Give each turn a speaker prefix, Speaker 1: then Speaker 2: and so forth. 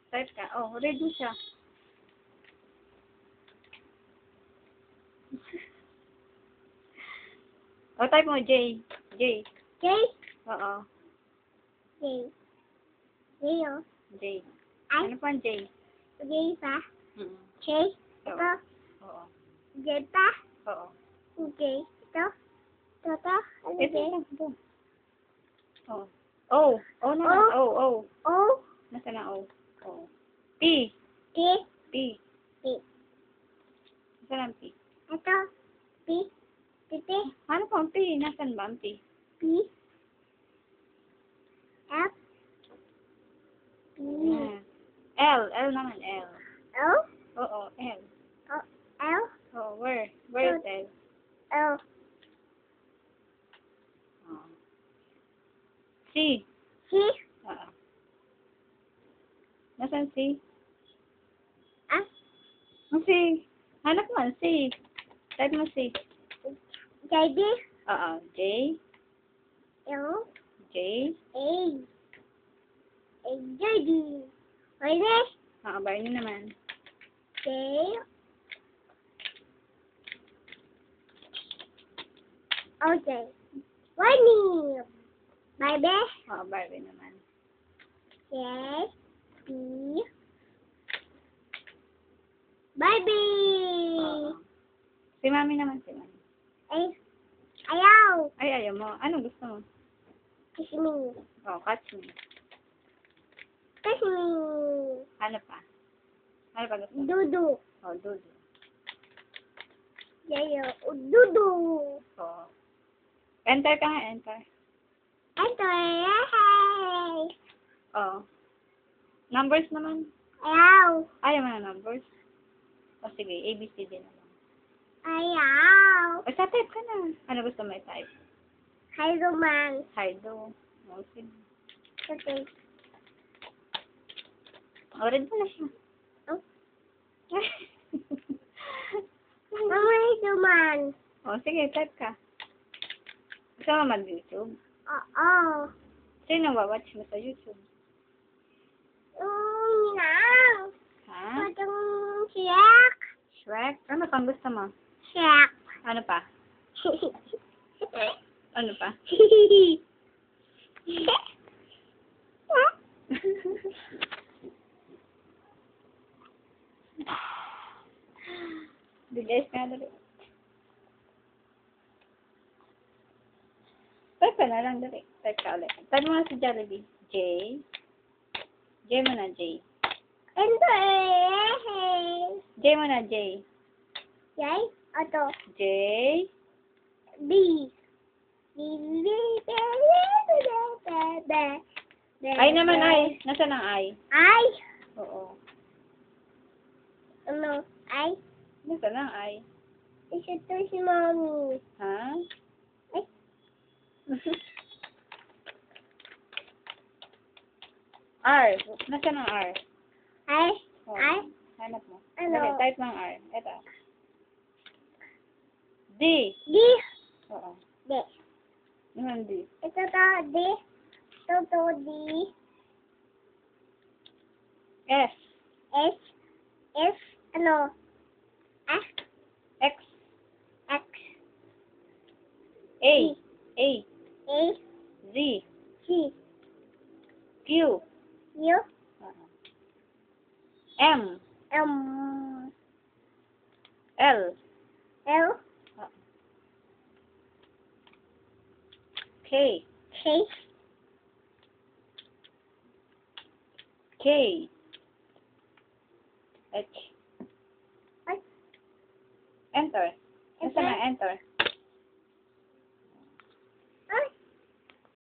Speaker 1: Type ka. Oh, read mo siya. Oh, type mo, J. J.
Speaker 2: J.
Speaker 1: Oo.
Speaker 2: J. J, oh.
Speaker 1: J.
Speaker 2: Ay.
Speaker 1: Ano pa ang J?
Speaker 2: J pa.
Speaker 1: Mm.
Speaker 2: J. Ito.
Speaker 1: Oo.
Speaker 2: J pa.
Speaker 1: Oo.
Speaker 2: J. Ito. Ito. Ano J?
Speaker 1: Ito. Oh. O. O naman. O. O.
Speaker 2: O.
Speaker 1: Nasaan ang O? O. P.
Speaker 2: T.
Speaker 1: P.
Speaker 2: T.
Speaker 1: Nasaan ang P?
Speaker 2: Ito. P. P.
Speaker 1: Ano pa ang P? Nasaan ba ang P?
Speaker 2: P. F. P.
Speaker 1: L. L naman. L.
Speaker 2: L.
Speaker 1: Oo. L.
Speaker 2: L.
Speaker 1: Oh, where? Where is L?
Speaker 2: L.
Speaker 1: Oh. C.
Speaker 2: C.
Speaker 1: Oo. Nasaan C?
Speaker 2: Ah.
Speaker 1: Ang C. Hanap mo ang C. Type mo C.
Speaker 2: J. D.
Speaker 1: Oo. J.
Speaker 2: L.
Speaker 1: J.
Speaker 2: A. A. J. D. Pwede.
Speaker 1: Bayan nyo naman.
Speaker 2: J. O. J. Warning. Baby.
Speaker 1: Bayan naman.
Speaker 2: J. B. Baby.
Speaker 1: Si Mami naman, si Mami.
Speaker 2: Ay. Ayaw.
Speaker 1: Ay, ayaw mo. Anong gusto mo?
Speaker 2: Kiss me.
Speaker 1: Oh, catch me.
Speaker 2: Kiss me.
Speaker 1: Ano pa? Ano pa gusto mo?
Speaker 2: Dudu.
Speaker 1: Oh, Dudu.
Speaker 2: Yayo. Dudu.
Speaker 1: Oh. Enter ka nga, enter.
Speaker 2: Ito. Hey.
Speaker 1: Oh. Numbers naman.
Speaker 2: Ayaw.
Speaker 1: Ayaw mo na numbers. O sige, ABCD na lang.
Speaker 2: Ayaw.
Speaker 1: O, type ka na. Ano gusto mo i-type?
Speaker 2: Hi, Roman.
Speaker 1: Hido. O, sige.
Speaker 2: Okay.
Speaker 1: O, read mo na siya.
Speaker 2: Oh. Mama, hi, Roman.
Speaker 1: O, sige, type ka. Gusto mo mag-YouTube?
Speaker 2: Oo.
Speaker 1: Sino watch mo sa YouTube?
Speaker 2: Nang.
Speaker 1: Ha?
Speaker 2: Matang siyak.
Speaker 1: Shrek? Ano pang gusto mo?
Speaker 2: Siyak.
Speaker 1: Ano pa? Ano pa? Bilis ka dali. Type ka na lang dali. Type ka ulit. Type mo nga si Jollibee. J. J mo na, J.
Speaker 2: Ito eh.
Speaker 1: J mo na, J.
Speaker 2: Yay? Ito.
Speaker 1: J.
Speaker 2: B. B. B. B. B. B.
Speaker 1: I naman, I. Nasaan ang I?
Speaker 2: I.
Speaker 1: Oo.
Speaker 2: Ano? I.
Speaker 1: Nasaan ang I?
Speaker 2: Isa to si Mommy.
Speaker 1: Ha?
Speaker 2: Ay.
Speaker 1: R. Nasaan ang R?
Speaker 2: I.
Speaker 1: Oh.
Speaker 2: I.
Speaker 1: Hanap mo.
Speaker 2: Ano?
Speaker 1: Dali, type mo ang R. Ito. D.
Speaker 2: D.
Speaker 1: Oo.
Speaker 2: D.
Speaker 1: Naman D.
Speaker 2: Ito to D. Ito to D.
Speaker 1: S.
Speaker 2: S. S. Ano? F.
Speaker 1: X.
Speaker 2: X.
Speaker 1: A. A.
Speaker 2: A.
Speaker 1: Z.
Speaker 2: C.
Speaker 1: Q.
Speaker 2: U.
Speaker 1: M.
Speaker 2: M.
Speaker 1: L.
Speaker 2: L.
Speaker 1: K.
Speaker 2: K.
Speaker 1: K. H.
Speaker 2: Ay.
Speaker 1: Enter. Nasaan ang enter?